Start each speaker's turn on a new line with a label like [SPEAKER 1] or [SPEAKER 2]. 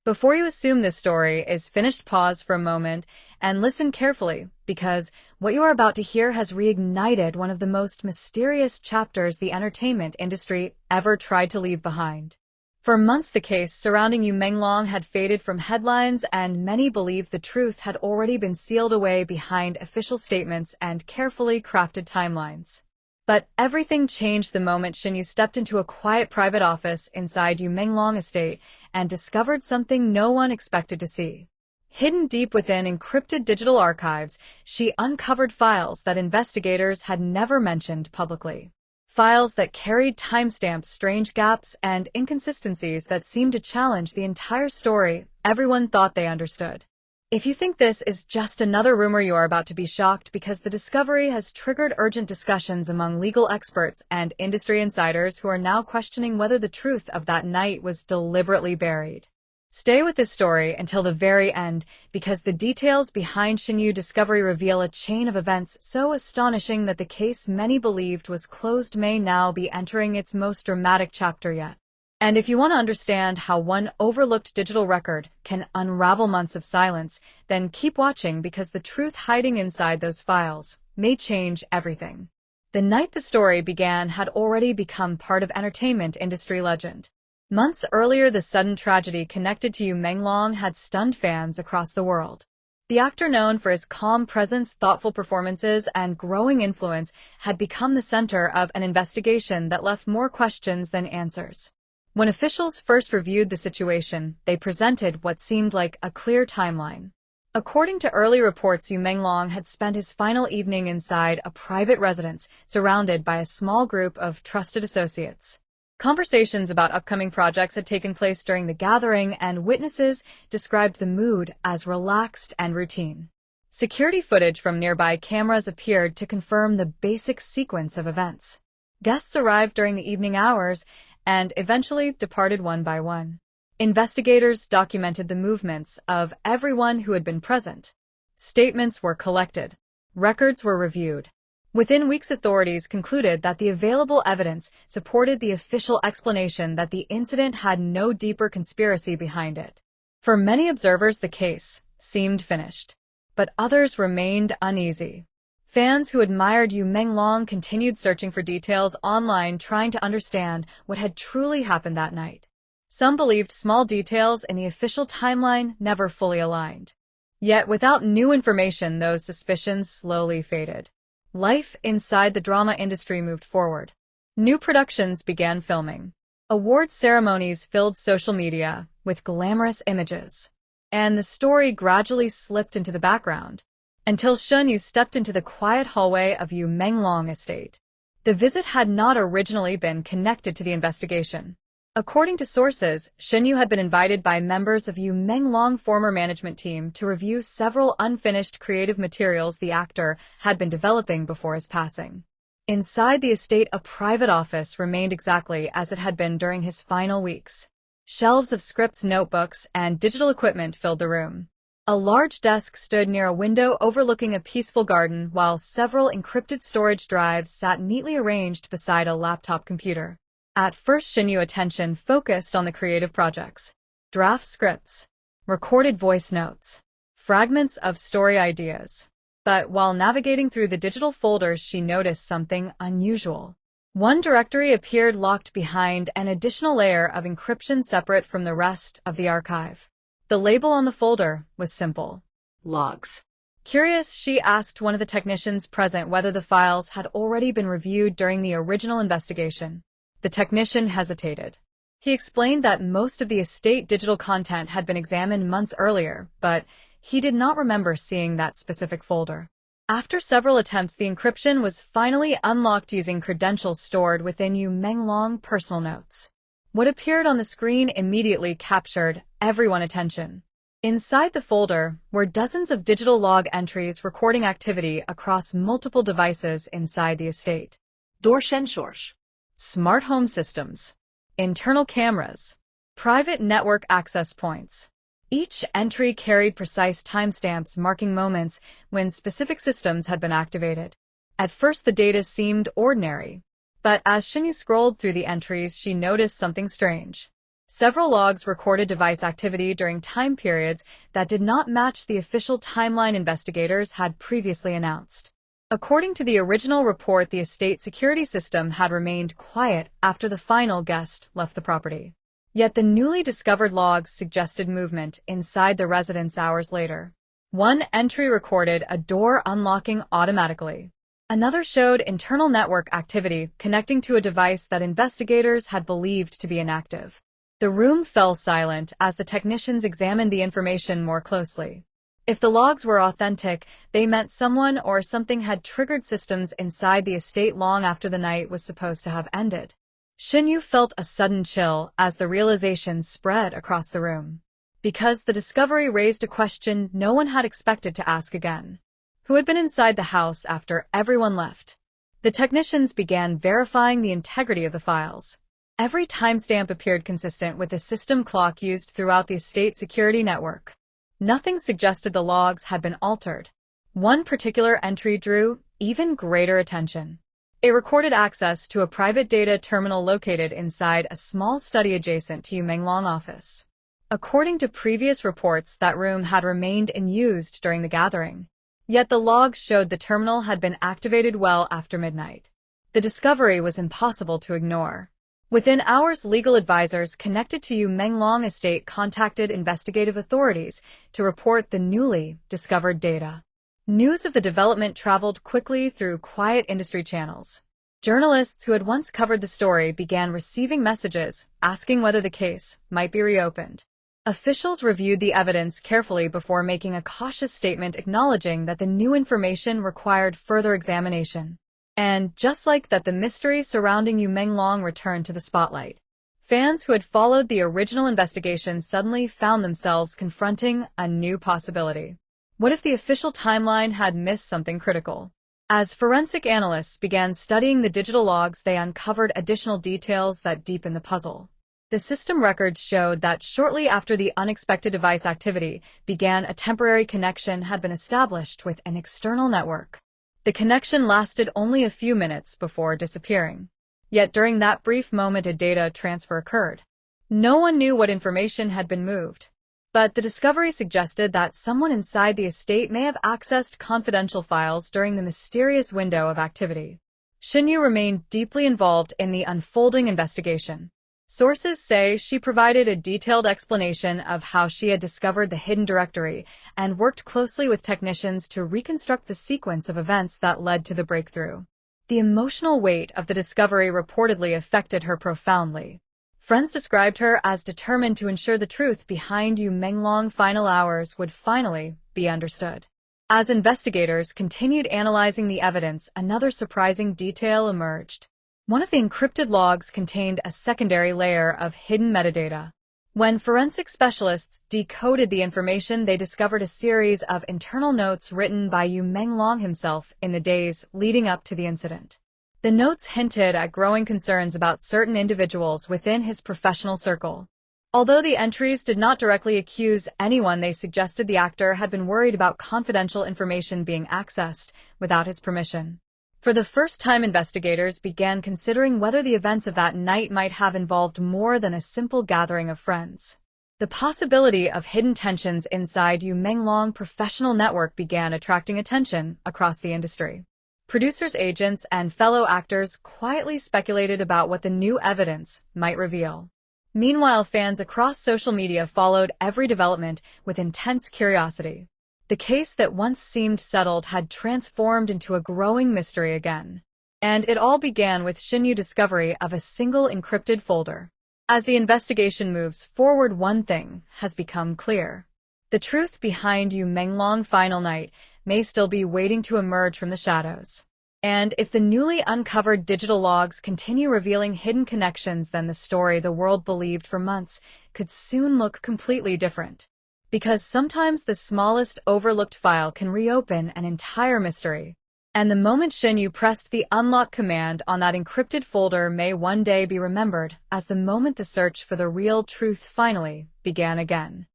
[SPEAKER 1] Before you assume this story is finished, pause for a moment and listen carefully, because what you are about to hear has reignited one of the most mysterious chapters the entertainment industry ever tried to leave behind. For months, the case surrounding Yu Menglong had faded from headlines, and many believed the truth had already been sealed away behind official statements and carefully crafted timelines. But everything changed the moment Shen Yue stepped into a quiet private office inside Yu Menglong estate and discovered something no one expected to see. Hidden deep within encrypted digital archives, she uncovered files that investigators had never mentioned publicly. Files that carried timestamps, strange gaps, and inconsistencies that seemed to challenge the entire story everyone thought they understood. If you think this is just another rumor, you are about to be shocked, because the discovery has triggered urgent discussions among legal experts and industry insiders who are now questioning whether the truth of that night was deliberately buried. Stay with this story until the very end, because the details behind Shen Yue's discovery reveal a chain of events so astonishing that the case many believed was closed may now be entering its most dramatic chapter yet. And if you want to understand how one overlooked digital record can unravel months of silence, then keep watching, because the truth hiding inside those files may change everything. The night the story began had already become part of entertainment industry legend. Months earlier, the sudden tragedy connected to Yu Menglong had stunned fans across the world. The actor, known for his calm presence, thoughtful performances, and growing influence, had become the center of an investigation that left more questions than answers. When officials first reviewed the situation, they presented what seemed like a clear timeline. According to early reports, Yu Menglong had spent his final evening inside a private residence, surrounded by a small group of trusted associates. Conversations about upcoming projects had taken place during the gathering, and witnesses described the mood as relaxed and routine. Security footage from nearby cameras appeared to confirm the basic sequence of events. Guests arrived during the evening hours and eventually departed one by one. Investigators documented the movements of everyone who had been present. Statements were collected. Records were reviewed. Within weeks, authorities concluded that the available evidence supported the official explanation that the incident had no deeper conspiracy behind it. For many observers, the case seemed finished, but others remained uneasy. Fans who admired Yu Menglong continued searching for details online, trying to understand what had truly happened that night. Some believed small details in the official timeline never fully aligned. Yet without new information, those suspicions slowly faded. Life inside the drama industry moved forward. New productions began filming. Award ceremonies filled social media with glamorous images. And the story gradually slipped into the background, until Shen Yue stepped into the quiet hallway of Yu Menglong estate. The visit had not originally been connected to the investigation. According to sources, Shen Yue had been invited by members of Yu Menglong's former management team to review several unfinished creative materials the actor had been developing before his passing. Inside the estate, a private office remained exactly as it had been during his final weeks. Shelves of scripts, notebooks, and digital equipment filled the room. A large desk stood near a window overlooking a peaceful garden, while several encrypted storage drives sat neatly arranged beside a laptop computer. At first, Shen Yue's attention focused on the creative projects. Draft scripts, recorded voice notes, fragments of story ideas. But while navigating through the digital folders, she noticed something unusual. One directory appeared locked behind an additional layer of encryption separate from the rest of the archive. The label on the folder was simple: Logs. Curious, she asked one of the technicians present whether the files had already been reviewed during the original investigation. The technician hesitated. He explained that most of the estate digital content had been examined months earlier, but he did not remember seeing that specific folder. After several attempts, the encryption was finally unlocked using credentials stored within Yu Menglong personal notes. What appeared on the screen immediately captured everyone's attention. Inside the folder were dozens of digital log entries recording activity across multiple devices inside the estate. Door sensors, smart home systems, internal cameras, private network access points. Each entry carried precise timestamps marking moments when specific systems had been activated. At first, the data seemed ordinary, but as Shen Yue scrolled through the entries, she noticed something strange. Several logs recorded device activity during time periods that did not match the official timeline investigators had previously announced. According to the original report, the estate security system had remained quiet after the final guest left the property. Yet the newly discovered logs suggested movement inside the residence hours later. One entry recorded a door unlocking automatically. Another showed internal network activity connecting to a device that investigators had believed to be inactive. The room fell silent as the technicians examined the information more closely. If the logs were authentic, they meant someone or something had triggered systems inside the estate long after the night was supposed to have ended. Shen Yue felt a sudden chill as the realization spread across the room. Because the discovery raised a question no one had expected to ask again. Who had been inside the house after everyone left? The technicians began verifying the integrity of the files. Every timestamp appeared consistent with the system clock used throughout the estate security network. Nothing suggested the logs had been altered. One particular entry drew even greater attention. It recorded access to a private data terminal located inside a small study adjacent to Yu Menglong office. According to previous reports, that room had remained unused during the gathering. Yet the logs showed the terminal had been activated well after midnight. The discovery was impossible to ignore. Within hours, legal advisors connected to Yu Menglong estate contacted investigative authorities to report the newly discovered data. News of the development traveled quickly through quiet industry channels. Journalists who had once covered the story began receiving messages asking whether the case might be reopened. Officials reviewed the evidence carefully before making a cautious statement acknowledging that the new information required further examination. And just like that, the mystery surrounding Yu Menglong returned to the spotlight. Fans who had followed the original investigation suddenly found themselves confronting a new possibility. What if the official timeline had missed something critical? As forensic analysts began studying the digital logs, they uncovered additional details that deepened the puzzle. The system records showed that shortly after the unexpected device activity began, a temporary connection had been established with an external network. The connection lasted only a few minutes before disappearing. Yet during that brief moment, a data transfer occurred. No one knew what information had been moved. But the discovery suggested that someone inside the estate may have accessed confidential files during the mysterious window of activity. Shen Yue remained deeply involved in the unfolding investigation. Sources say she provided a detailed explanation of how she had discovered the hidden directory and worked closely with technicians to reconstruct the sequence of events that led to the breakthrough. The emotional weight of the discovery reportedly affected her profoundly. Friends described her as determined to ensure the truth behind Yu Menglong final hours would finally be understood. As investigators continued analyzing the evidence, another surprising detail emerged. One of the encrypted logs contained a secondary layer of hidden metadata. When forensic specialists decoded the information, they discovered a series of internal notes written by Yu Menglong himself in the days leading up to the incident. The notes hinted at growing concerns about certain individuals within his professional circle. Although the entries did not directly accuse anyone, they suggested the actor had been worried about confidential information being accessed without his permission. For the first time, investigators began considering whether the events of that night might have involved more than a simple gathering of friends. The possibility of hidden tensions inside Yu Menglong professional network began attracting attention across the industry. Producers, agents, and fellow actors quietly speculated about what the new evidence might reveal. Meanwhile, fans across social media followed every development with intense curiosity. The case that once seemed settled had transformed into a growing mystery again. And it all began with Shen Yue's discovery of a single encrypted folder. As the investigation moves forward, one thing has become clear. The truth behind Yu Menglong final night may still be waiting to emerge from the shadows. And if the newly uncovered digital logs continue revealing hidden connections, then the story the world believed for months could soon look completely different. Because sometimes the smallest overlooked file can reopen an entire mystery. And the moment Shen Yue pressed the unlock command on that encrypted folder may one day be remembered as the moment the search for the real truth finally began again.